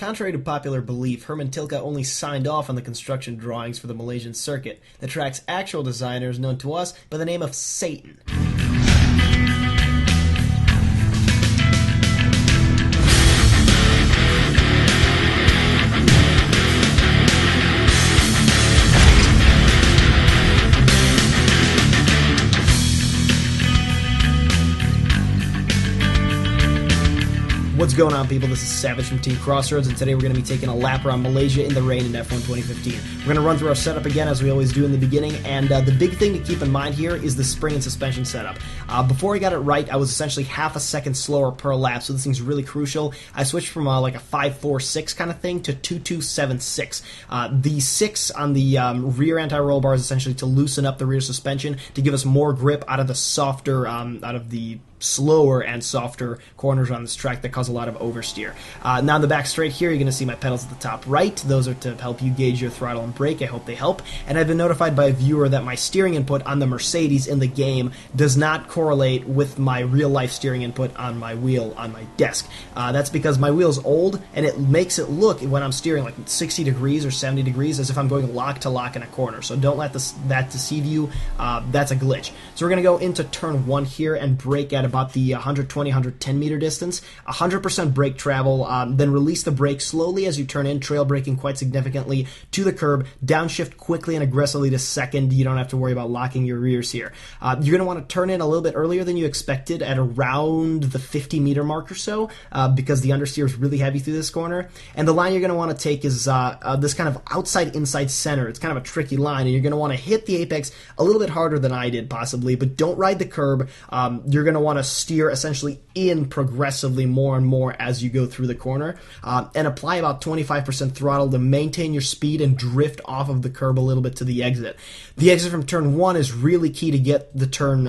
Contrary to popular belief, Herman Tilke only signed off on the construction drawings for the Malaysian circuit. The track's actual designer is known to us by the name of Satan. What's going on, people? This is Savage from Team Crossroads, and today we're going to be taking a lap around Malaysia in the rain in F1 2015. We're going to run through our setup again, as we always do in the beginning, and the big thing to keep in mind here is the spring and suspension setup. Before I got it right, I was essentially half a second slower per lap, so this thing's really crucial. I switched from like a 5.46 kind of thing to 2.276. The 6 on the rear anti-roll bar is essentially to loosen up the rear suspension, to give us more grip out of the softer, out of the slower and softer corners on this track that cause a lot of oversteer. Now in the back straight here, you're going to see my pedals at the top right. Those are to help you gauge your throttle and brake. I hope they help. And I've been notified by a viewer that my steering input on the Mercedes in the game does not correlate with my real-life steering input on my wheel on my desk. That's because my wheel's old, and it makes it look, when I'm steering, like 60 degrees or 70 degrees, as if I'm going lock to lock in a corner. So don't let that deceive you. That's a glitch. So we're going to go into turn 1 here and brake at about the 120-110 meter distance, 100% brake travel, then release the brake slowly as you turn in, trail braking quite significantly to the curb, downshift quickly and aggressively to second. You don't have to worry about locking your rears here. You're going to want to turn in a little bit earlier than you expected at around the 50 meter mark or so, because the understeer is really heavy through this corner. And the line you're going to want to take is this kind of outside-inside center. It's kind of a tricky line, and you're going to want to hit the apex a little bit harder than I did, possibly, but don't ride the curb. You're going to want to steer essentially in progressively more and more as you go through the corner, and apply about 25% throttle to maintain your speed and drift off of the curb a little bit to the exit. The exit from turn 1 is really key to get the turn,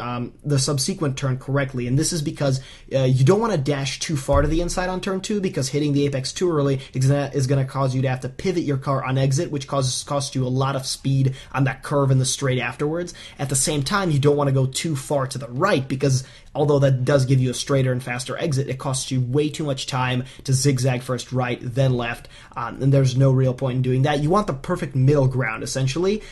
the subsequent turn correctly, and this is because you don't want to dash too far to the inside on turn 2, because hitting the apex too early is going to cause you to have to pivot your car on exit, which costs you a lot of speed on that curve in the straight afterwards. At the same time, you don't want to go too far to the right, because although that does give you a straighter and faster exit, it costs you way too much time to zigzag first right, then left, and there's no real point in doing that. You want the perfect middle ground, essentially.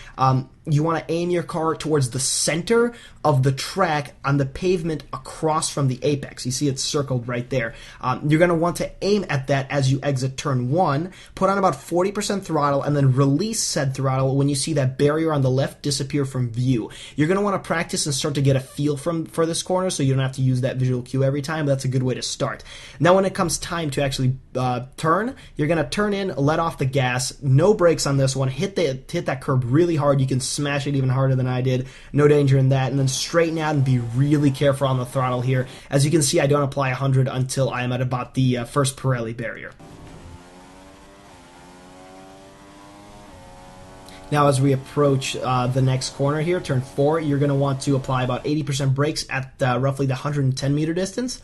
You want to aim your car towards the center of the track on the pavement across from the apex. You see it's circled right there. You're going to want to aim at that as you exit turn 1, put on about 40% throttle, and then release said throttle when you see that barrier on the left disappear from view. You're going to want to practice and start to get a feel for this corner, so you don't have to use that visual cue every time, but that's a good way to start. Now when it comes time to actually turn, you're going to turn in, let off the gas, no brakes on this one, hit that curb really hard. You can smash it even harder than I did, no danger in that, and then straighten out and be really careful on the throttle here. As you can see, I don't apply 100 until I am at about the first Pirelli barrier. Now as we approach the next corner here, turn 4, you're going to want to apply about 80% brakes at roughly the 110 meter distance.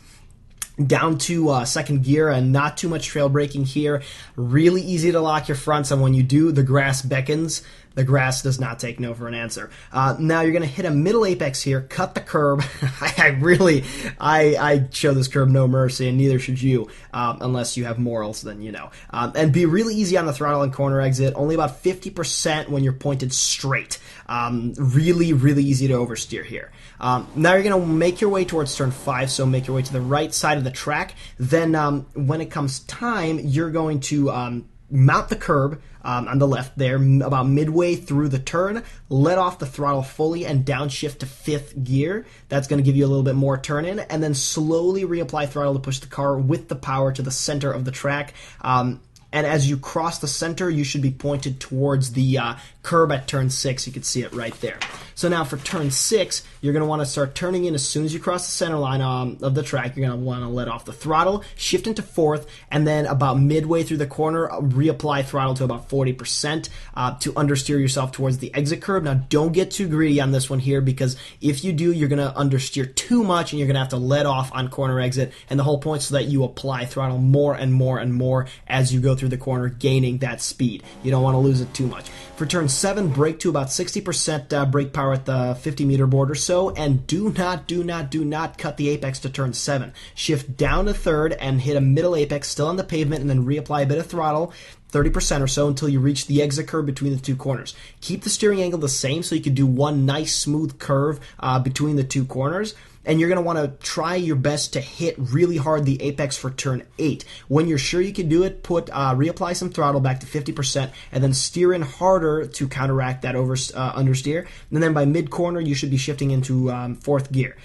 Down to second gear, and not too much trail braking here. Really easy to lock your fronts, and when you do, the grass beckons. The grass does not take no for an answer. Now you're going to hit a middle apex here, cut the curb. I show this curb no mercy, and neither should you, unless you have morals, then you know. And be really easy on the throttle and corner exit, only about 50% when you're pointed straight. Really, really easy to oversteer here. Now you're going to make your way towards turn 5, so make your way to the right side of the track. Then when it comes time, you're going to mount the curb on the left there, about midway through the turn, let off the throttle fully and downshift to 5th gear. That's going to give you a little bit more turn in, and then slowly reapply throttle to push the car with the power to the center of the track. And as you cross the center, you should be pointed towards the curb at turn 6. You can see it right there. So now for turn 6, you're going to want to start turning in as soon as you cross the center line of the track. You're going to want to let off the throttle, shift into 4th, and then about midway through the corner, reapply throttle to about 40% to understeer yourself towards the exit curb. Now don't get too greedy on this one here, because if you do, you're going to understeer too much, and you're going to have to let off on corner exit, and the whole point is so that you apply throttle more and more and more as you go through the corner, gaining that speed. You don't want to lose it too much. For turn 7, brake to about 60% brake power power at the 50-meter board or so, and do not cut the apex to turn 7. Shift down to third and hit a middle apex still on the pavement, and then reapply a bit of throttle, 30% or so, until you reach the exit curve between the two corners. Keep the steering angle the same so you can do one nice smooth curve between the two corners. And you're going to want to try your best to hit really hard the apex for turn 8. When you're sure you can do it, reapply some throttle back to 50%, and then steer in harder to counteract that understeer. And then by mid-corner, you should be shifting into 4th gear.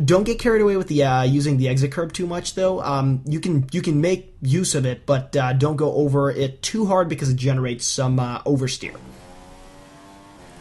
Don't get carried away with the using the exit curb too much, though. You can make use of it, but don't go over it too hard because it generates some oversteer.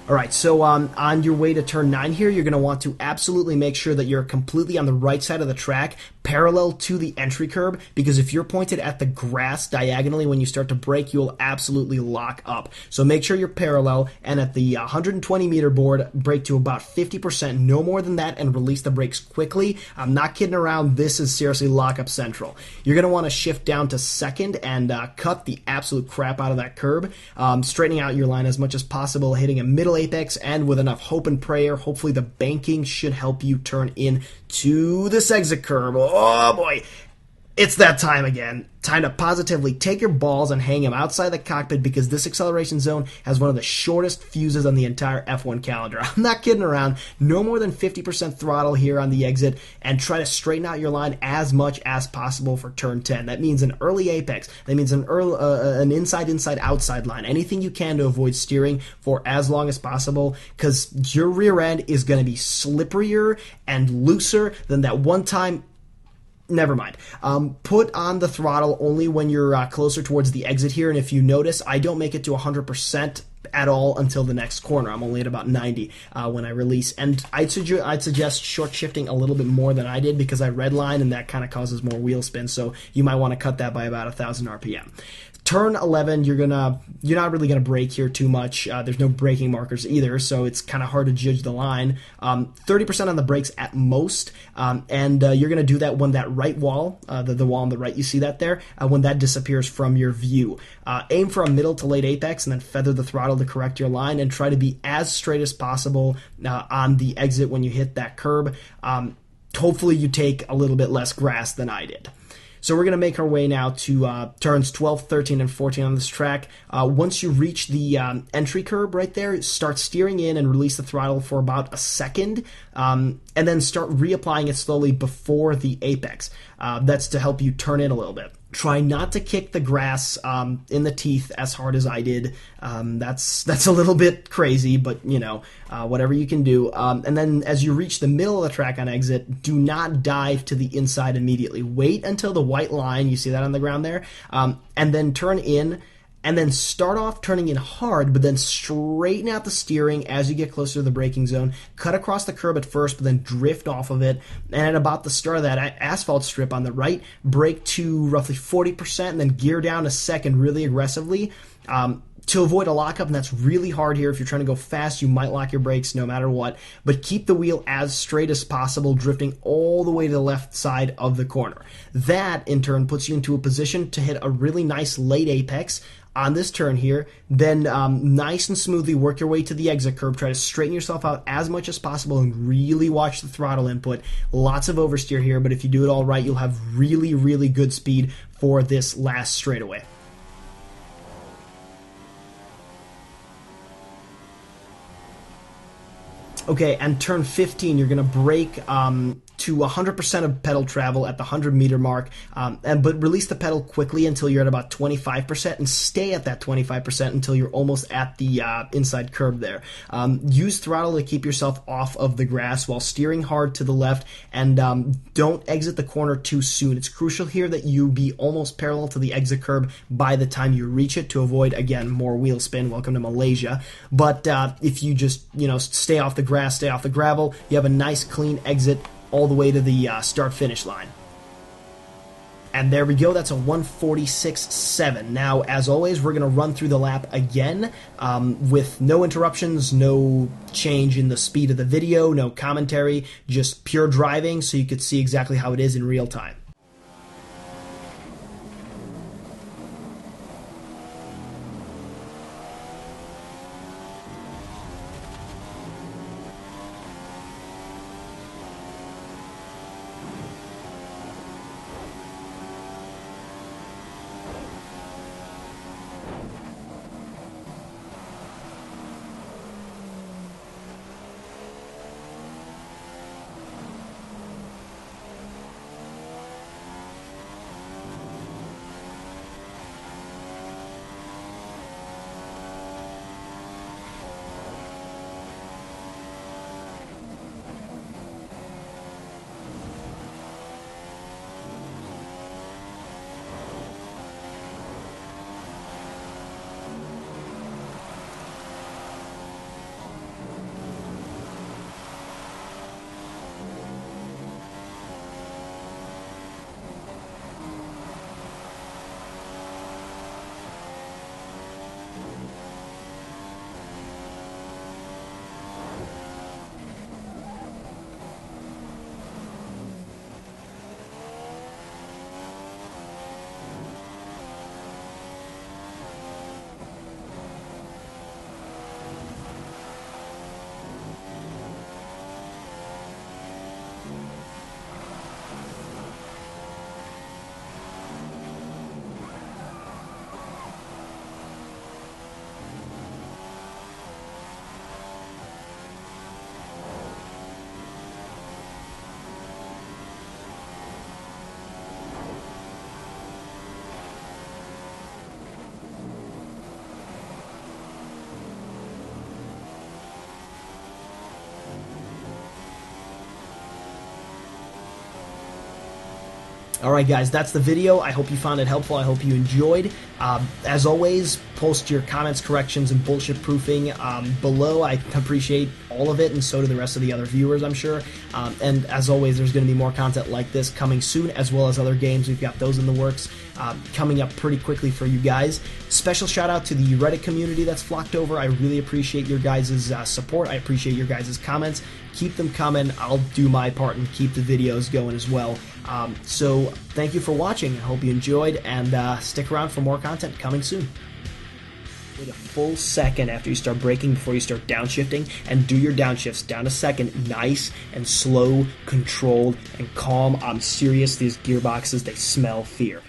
Alright, so on your way to turn 9 here, you're going to want to absolutely make sure that you're completely on the right side of the track, parallel to the entry curb, because if you're pointed at the grass diagonally when you start to brake, you'll absolutely lock up. So make sure you're parallel, and at the 120-meter board, brake to about 50%, no more than that, and release the brakes quickly. I'm not kidding around, this is seriously lockup central. You're going to want to shift down to 2nd and cut the absolute crap out of that curb, straightening out your line as much as possible, hitting a middle apex, and with enough hope and prayer, hopefully the banking should help you turn in to this exit curve. Oh boy, it's that time again. Time to positively take your balls and hang them outside the cockpit, because this acceleration zone has one of the shortest fuses on the entire F1 calendar. I'm not kidding around. No more than 50% throttle here on the exit, and try to straighten out your line as much as possible for turn 10. That means an early apex. That means an inside-outside line. Anything you can to avoid steering for as long as possible, because your rear end is going to be slipperier and looser than that one time. Never mind. Put on the throttle only when you're closer towards the exit here, and if you notice, I don't make it to 100% at all until the next corner. I'm only at about 90 when I release, and I'd suggest short shifting a little bit more than I did, because I redline, and that kind of causes more wheel spin, so you might want to cut that by about 1,000 RPM. Turn 11, you're not really gonna brake here too much. There's no braking markers either, so it's kind of hard to judge the line. 30% on the brakes at most, and you're gonna do that when that right wall, the wall on the right, you see that there, when that disappears from your view. Aim for a middle to late apex, and then feather the throttle to correct your line, and try to be as straight as possible on the exit when you hit that curb. Hopefully you take a little bit less grass than I did. So we're going to make our way now to turns 12, 13, and 14 on this track. Once you reach the entry curb right there, start steering in and release the throttle for about a second, and then start reapplying it slowly before the apex. That's to help you turn in a little bit. Try not to kick the grass in the teeth as hard as I did. That's a little bit crazy, but whatever you can do. And then as you reach the middle of the track on exit, do not dive to the inside immediately. Wait until the white line, you see that on the ground there, and then turn in. And then start off turning in hard, but then straighten out the steering as you get closer to the braking zone. Cut across the curb at first, but then drift off of it. And at about the start of that asphalt strip on the right, brake to roughly 40%, and then gear down a second really aggressively to avoid a lockup. And that's really hard here. If you're trying to go fast, you might lock your brakes no matter what. But keep the wheel as straight as possible, drifting all the way to the left side of the corner. That, in turn, puts you into a position to hit a really nice late apex on this turn here, then nice and smoothly work your way to the exit curb. Try to straighten yourself out as much as possible and really watch the throttle input. Lots of oversteer here, but if you do it all right, you'll have really, really good speed for this last straightaway. Okay, and turn 15, you're going to brake to 100% of pedal travel at the 100-meter mark, but release the pedal quickly until you're at about 25%, and stay at that 25% until you're almost at the inside curb there. Use throttle to keep yourself off of the grass while steering hard to the left, and don't exit the corner too soon. It's crucial here that you be almost parallel to the exit curb by the time you reach it to avoid, again, more wheel spin. Welcome to Malaysia. But if you just, stay off the grass, stay off the gravel, you have a nice clean exit all the way to the start-finish line. And there we go, that's a 146.7. Now, as always, we're going to run through the lap again with no interruptions, no change in the speed of the video, no commentary, just pure driving so you could see exactly how it is in real time. Alright guys, that's the video. I hope you found it helpful. I hope you enjoyed. As always, post your comments, corrections, and bullshit proofing below. I appreciate all of it, and so do the rest of the other viewers, I'm sure. And as always, there's going to be more content like this coming soon, as well as other games. We've got those in the works coming up pretty quickly for you guys. Special shout out to the Reddit community that's flocked over. I really appreciate your guys' support. I appreciate your guys' comments. Keep them coming. I'll do my part and keep the videos going as well. So thank you for watching. I hope you enjoyed, and stick around for more content coming soon. Wait a full second after you start braking before you start downshifting, and do your downshifts down a second, nice and slow, controlled and calm. I'm serious, these gearboxes, they smell fear.